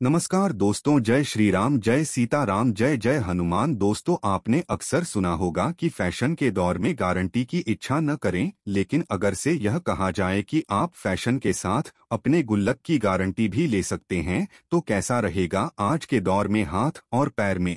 नमस्कार दोस्तों, जय श्री राम, जय सीताराम, जय जय हनुमान। दोस्तों, आपने अक्सर सुना होगा कि फैशन के दौर में गारंटी की इच्छा न करें, लेकिन अगर से यह कहा जाए कि आप फैशन के साथ अपने गुल्लक की गारंटी भी ले सकते हैं, तो कैसा रहेगा आज के दौर में हाथ और पैर में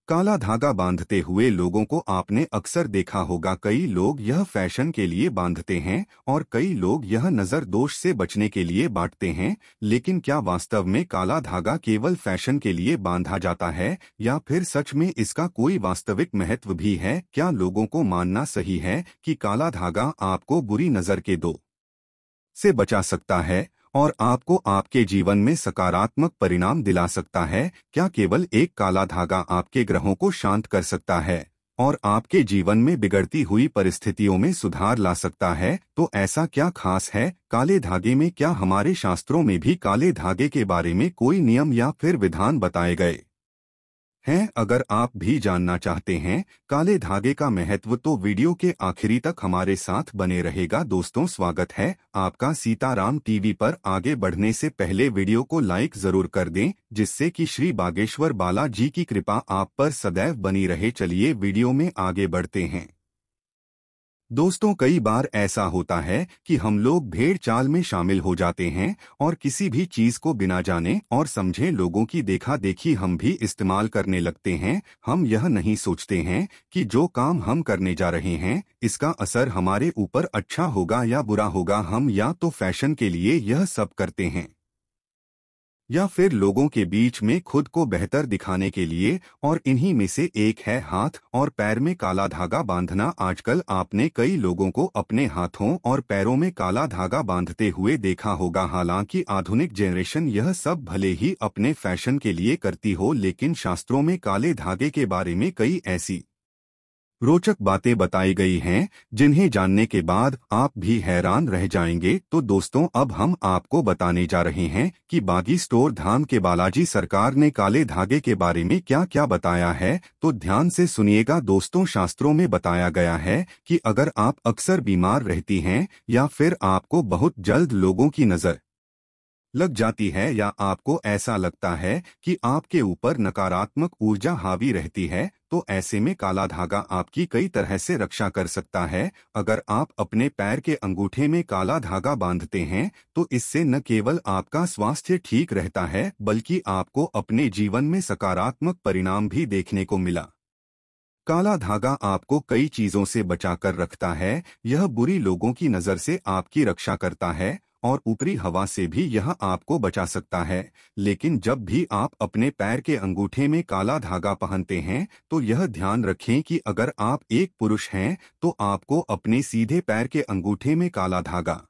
काला धागा बांधते हुए लोगों को आपने अक्सर देखा होगा। कई लोग यह फैशन के लिए बांधते हैं और कई लोग यह नजर दोष से बचने के लिए बांटते हैं। लेकिन क्या वास्तव में काला धागा केवल फैशन के लिए बांधा जाता है या फिर सच में इसका कोई वास्तविक महत्व भी है? क्या लोगों को मानना सही है कि काला धागा आपको बुरी नजर के दो से बचा सकता है और आपको आपके जीवन में सकारात्मक परिणाम दिला सकता है? क्या केवल एक काला धागा आपके ग्रहों को शांत कर सकता है और आपके जीवन में बिगड़ती हुई परिस्थितियों में सुधार ला सकता है? तो ऐसा क्या खास है काले धागे में? क्या हमारे शास्त्रों में भी काले धागे के बारे में कोई नियम या फिर विधान बताए गए हैं? अगर आप भी जानना चाहते हैं काले धागे का महत्व, तो वीडियो के आखिरी तक हमारे साथ बने रहेगा। दोस्तों, स्वागत है आपका सीताराम टीवी पर। आगे बढ़ने से पहले वीडियो को लाइक जरूर कर दें, जिससे कि श्री बागेश्वर बालाजी की कृपा आप पर सदैव बनी रहे। चलिए वीडियो में आगे बढ़ते हैं। दोस्तों, कई बार ऐसा होता है कि हम लोग भेड़ चाल में शामिल हो जाते हैं और किसी भी चीज को बिना जाने और समझे लोगों की देखा देखी हम भी इस्तेमाल करने लगते हैं। हम यह नहीं सोचते हैं कि जो काम हम करने जा रहे हैं इसका असर हमारे ऊपर अच्छा होगा या बुरा होगा। हम या तो फैशन के लिए यह सब करते हैं या फिर लोगों के बीच में खुद को बेहतर दिखाने के लिए, और इन्हीं में से एक है हाथ और पैर में काला धागा बांधना। आजकल आपने कई लोगों को अपने हाथों और पैरों में काला धागा बांधते हुए देखा होगा। हालांकि आधुनिक जनरेशन यह सब भले ही अपने फैशन के लिए करती हो, लेकिन शास्त्रों में काले धागे के बारे में कई ऐसी रोचक बातें बताई गई हैं जिन्हें जानने के बाद आप भी हैरान रह जाएंगे। तो दोस्तों, अब हम आपको बताने जा रहे हैं कि बागी स्टोर धाम के बालाजी सरकार ने काले धागे के बारे में क्या क्या बताया है। तो ध्यान से सुनिएगा दोस्तों। शास्त्रों में बताया गया है कि अगर आप अक्सर बीमार रहती हैं या फिर आपको बहुत जल्द लोगों की नजर लग जाती है या आपको ऐसा लगता है कि आपके ऊपर नकारात्मक ऊर्जा हावी रहती है, तो ऐसे में काला धागा आपकी कई तरह से रक्षा कर सकता है। अगर आप अपने पैर के अंगूठे में काला धागा बांधते हैं तो इससे न केवल आपका स्वास्थ्य ठीक रहता है, बल्कि आपको अपने जीवन में सकारात्मक परिणाम भी देखने को मिला। काला धागा आपको कई चीजों से बचाकर रखता है। यह बुरी लोगों की नजर से आपकी रक्षा करता है और ऊपरी हवा से भी यह आपको बचा सकता है। लेकिन जब भी आप अपने पैर के अंगूठे में काला धागा पहनते हैं तो यह ध्यान रखें कि अगर आप एक पुरुष हैं तो आपको अपने सीधे पैर के अंगूठे में काला धागा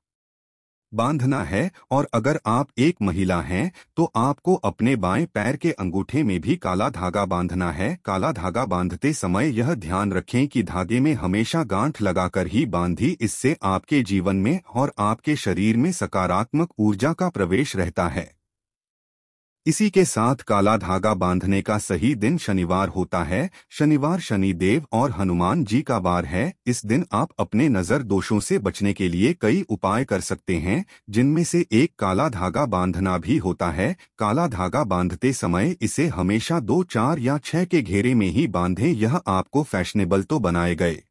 बांधना है, और अगर आप एक महिला हैं तो आपको अपने बाएं पैर के अंगूठे में भी काला धागा बांधना है। काला धागा बांधते समय यह ध्यान रखें कि धागे में हमेशा गांठ लगाकर ही बांधी। इससे आपके जीवन में और आपके शरीर में सकारात्मक ऊर्जा का प्रवेश रहता है। इसी के साथ काला धागा बांधने का सही दिन शनिवार होता है। शनिवार शनिदेव और हनुमान जी का वार है। इस दिन आप अपने नजर दोषों से बचने के लिए कई उपाय कर सकते हैं, जिनमें से एक काला धागा बांधना भी होता है। काला धागा बांधते समय इसे हमेशा 2, 4 या 6 के घेरे में ही बांधें। यह आपको फैशनेबल तो बनाए गए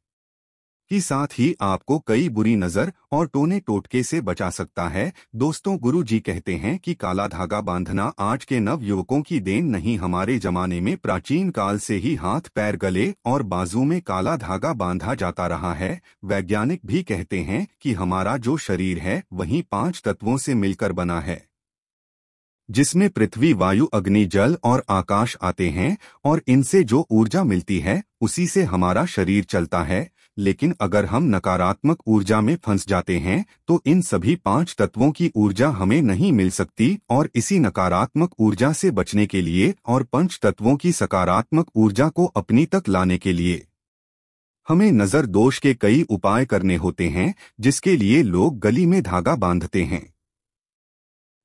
कि साथ ही आपको कई बुरी नजर और टोने टोटके से बचा सकता है। दोस्तों, गुरु जी कहते हैं कि काला धागा बांधना आज के नव युवकों की देन नहीं, हमारे जमाने में प्राचीन काल से ही हाथ, पैर, गले और बाजू में काला धागा बांधा जाता रहा है। वैज्ञानिक भी कहते हैं कि हमारा जो शरीर है वही 5 तत्वों से मिलकर बना है, जिसमें पृथ्वी, वायु, अग्नि, जल और आकाश आते हैं, और इनसे जो ऊर्जा मिलती है उसी से हमारा शरीर चलता है। लेकिन अगर हम नकारात्मक ऊर्जा में फंस जाते हैं तो इन सभी 5 तत्वों की ऊर्जा हमें नहीं मिल सकती, और इसी नकारात्मक ऊर्जा से बचने के लिए और 5 तत्वों की सकारात्मक ऊर्जा को अपनी तक लाने के लिए हमें नजर दोष के कई उपाय करने होते हैं, जिसके लिए लोग गली में धागा बांधते हैं।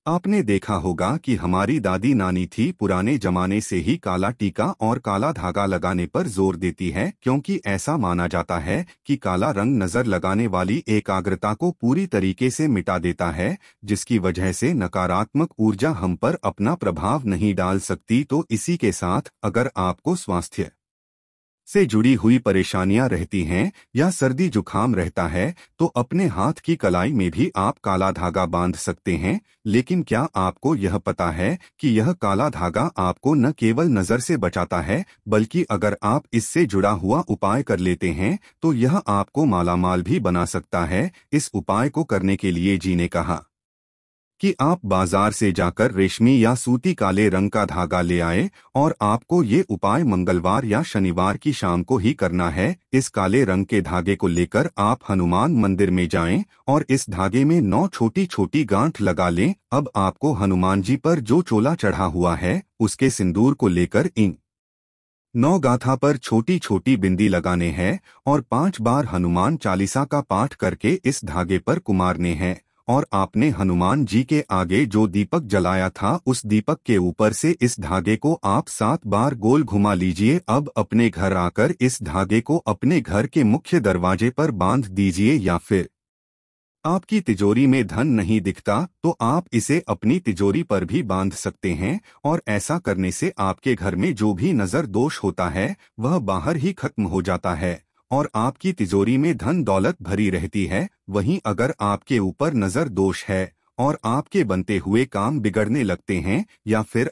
आपने देखा होगा कि हमारी दादी नानी थी पुराने जमाने से ही काला टीका और काला धागा लगाने पर जोर देती है, क्योंकि ऐसा माना जाता है कि काला रंग नजर लगाने वाली एकाग्रता को पूरी तरीके से मिटा देता है, जिसकी वजह से नकारात्मक ऊर्जा हम पर अपना प्रभाव नहीं डाल सकती। तो इसी के साथ अगर आपको स्वास्थ्य से जुड़ी हुई परेशानियां रहती हैं या सर्दी जुकाम रहता है, तो अपने हाथ की कलाई में भी आप काला धागा बांध सकते हैं। लेकिन क्या आपको यह पता है कि यह काला धागा आपको न केवल नजर से बचाता है, बल्कि अगर आप इससे जुड़ा हुआ उपाय कर लेते हैं तो यह आपको मालामाल भी बना सकता है। इस उपाय को करने के लिए जी ने कहा कि आप बाजार से जाकर रेशमी या सूती काले रंग का धागा ले आए और आपको ये उपाय मंगलवार या शनिवार की शाम को ही करना है। इस काले रंग के धागे को लेकर आप हनुमान मंदिर में जाएं और इस धागे में 9 छोटी छोटी गांठ लगा लें। अब आपको हनुमान जी पर जो चोला चढ़ा हुआ है उसके सिंदूर को लेकर इन 9 गाथा पर छोटी छोटी बिंदी लगाने हैं और 5 बार हनुमान चालीसा का पाठ करके इस धागे पर कुमारने हैं। और आपने हनुमान जी के आगे जो दीपक जलाया था उस दीपक के ऊपर से इस धागे को आप 7 बार गोल घुमा लीजिए। अब अपने घर आकर इस धागे को अपने घर के मुख्य दरवाजे पर बांध दीजिए, या फिर आपकी तिजोरी में धन नहीं दिखता तो आप इसे अपनी तिजोरी पर भी बांध सकते हैं। और ऐसा करने से आपके घर में जो भी नजर दोष होता है वह बाहर ही खत्म हो जाता है और आपकी तिजोरी में धन दौलत भरी रहती है। वहीं अगर आपके ऊपर नजर दोष है और आपके बनते हुए काम बिगड़ने लगते हैं, या फिर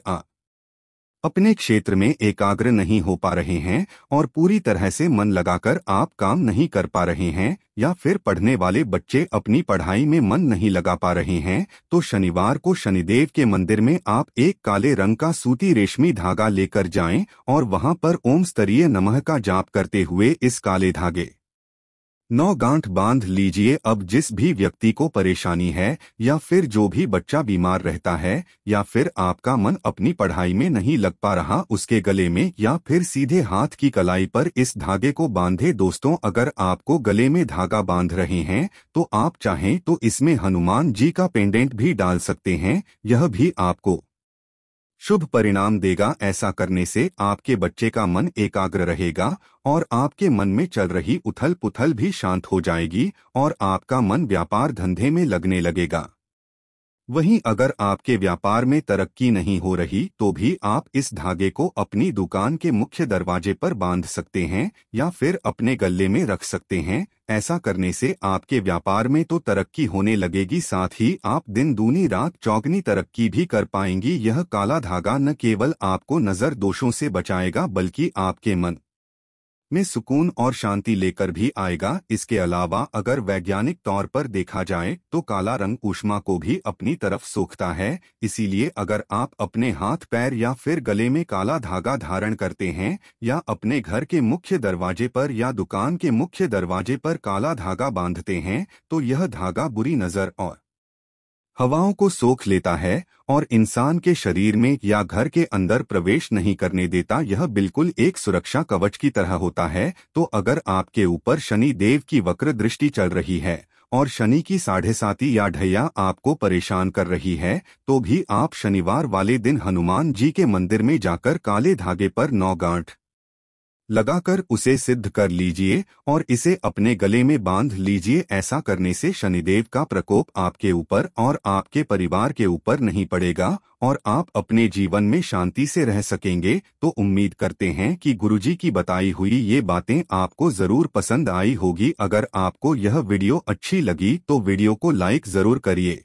अपने क्षेत्र में एकाग्र नहीं हो पा रहे हैं और पूरी तरह से मन लगाकर आप काम नहीं कर पा रहे हैं, या फिर पढ़ने वाले बच्चे अपनी पढ़ाई में मन नहीं लगा पा रहे हैं, तो शनिवार को शनिदेव के मंदिर में आप एक काले रंग का सूती रेशमी धागा लेकर जाएं और वहां पर ओम स्तरीय नमः का जाप करते हुए इस काले धागे 9 गांठ बांध लीजिए। अब जिस भी व्यक्ति को परेशानी है या फिर जो भी बच्चा बीमार रहता है या फिर आपका मन अपनी पढ़ाई में नहीं लग पा रहा, उसके गले में या फिर सीधे हाथ की कलाई पर इस धागे को बांधे। दोस्तों, अगर आपको गले में धागा बांध रहे हैं तो आप चाहें तो इसमें हनुमान जी का पेंडेंट भी डाल सकते हैं, यह भी आपको शुभ परिणाम देगा। ऐसा करने से आपके बच्चे का मन एकाग्र रहेगा और आपके मन में चल रही उथल पुथल भी शांत हो जाएगी और आपका मन व्यापार धंधे में लगने लगेगा। वहीं अगर आपके व्यापार में तरक्की नहीं हो रही तो भी आप इस धागे को अपनी दुकान के मुख्य दरवाजे पर बांध सकते हैं या फिर अपने गले में रख सकते हैं। ऐसा करने से आपके व्यापार में तो तरक्की होने लगेगी, साथ ही आप दिन दूनी रात चौगनी तरक्की भी कर पाएंगी। यह काला धागा न केवल आपको नजर दोषों से बचाएगा बल्कि आपके मन में सुकून और शांति लेकर भी आएगा। इसके अलावा अगर वैज्ञानिक तौर पर देखा जाए तो काला रंग ऊष्मा को भी अपनी तरफ सोखता है। इसीलिए अगर आप अपने हाथ पैर या फिर गले में काला धागा धारण करते हैं या अपने घर के मुख्य दरवाजे पर या दुकान के मुख्य दरवाजे पर काला धागा बांधते हैं तो यह धागा बुरी नजर और हवाओं को सोख लेता है और इंसान के शरीर में या घर के अंदर प्रवेश नहीं करने देता। यह बिल्कुल एक सुरक्षा कवच की तरह होता है। तो अगर आपके ऊपर शनि देव की वक्र दृष्टि चल रही है और शनि की 7.5 या ढैया आपको परेशान कर रही है, तो भी आप शनिवार वाले दिन हनुमान जी के मंदिर में जाकर काले धागे पर 9 गांठ लगाकर उसे सिद्ध कर लीजिए और इसे अपने गले में बांध लीजिए। ऐसा करने से शनिदेव का प्रकोप आपके ऊपर और आपके परिवार के ऊपर नहीं पड़ेगा और आप अपने जीवन में शांति से रह सकेंगे। तो उम्मीद करते हैं कि गुरुजी की बताई हुई ये बातें आपको जरूर पसंद आई होगी। अगर आपको यह वीडियो अच्छी लगी तो वीडियो को लाइक जरूर करिए।